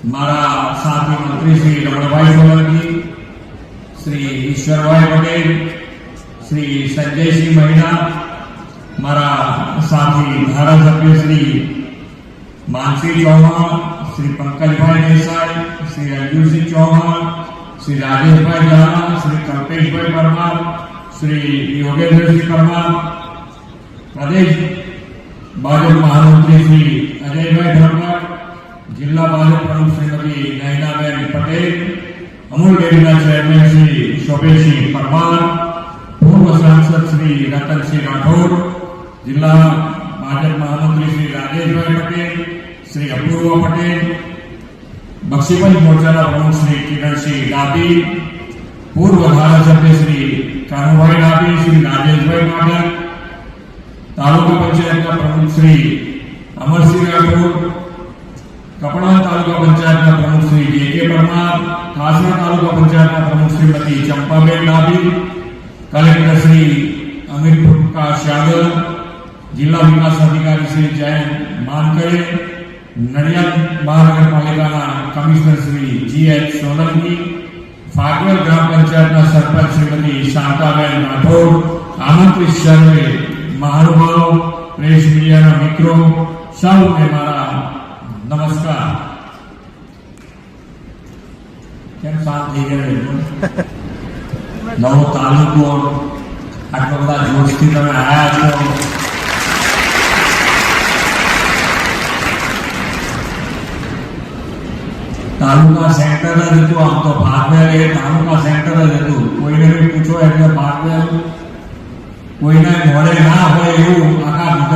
મારા સાથી મંત્રી શ્રી રમણભાઈ સોલંકી, શ્રી ઈશ્વરભાઈ પટેલ, શ્રી સંજયસિંહ મહિના, મારા સાથી ધારાસભ્ય શ્રી માનસી ચૌહાણ, શ્રી પંકજભાઈ દેસાઈ, શ્રી અંજુસિંહ ચૌહાણ, श्री राजेश भाई जाना, श्री कल्पेश भाई परमार, श्री योगेंद्र सिंह परमार, प्रदेश भाजपा महामंत्री श्री अजय भाई धर्मर, जिला भाजपा प्रमुख श्रीमती नयनाबेन पटेल, अमूल डेयरी चेयरमैन श्री शोभेश सिंह परमार, पूर्व सांसद श्री रतन सिंह राठौर, जिला भाजपा महामंत्री श्री राजेश भाई पटेल, श्री अपूर्व पटेल, बक्षीपंच मोर्चा प्रमुख श्री किरण सिंह डाबी, पूर्व धारासभ्य श्री कानुभाई डाबी, श्री राजेश भाई माडक, तालुका पंचायत प्रमुख श्री अमर सिंह राठौर, कपड़ा तालुका पंचायत प्रमुख श्री जे.के. परमार, कासरा तालुका पंचायत प्रमुख श्रीमती चंपाबेन डाबी, कलेक्टर श्री अमित प्रकाश यादव, जिला विकास अधिकारी श्री जयंत मानकड़े, नडियाद महानगरपालिका कमिश्नर श्री जी.एच. सोलंकी, फागवल ग्राम पंचायत सरपंच श्रीमती शांताबेन राठौर, आमंत्रित सर्वे महानुभाव, प्रेस मीडिया मित्रों, सबने मारा नमस्कार। केम शांत थी गए नवो तालुको आटलो बधा जोशथी तमे आया छो। तालुका सेंटर ज हतुं, आम तो भागवेल ए तालुका सेंटर ज हतुं। कोईने बी पूछो એટલે भागवेल कोईने मोड़े ना होय एवुं आखा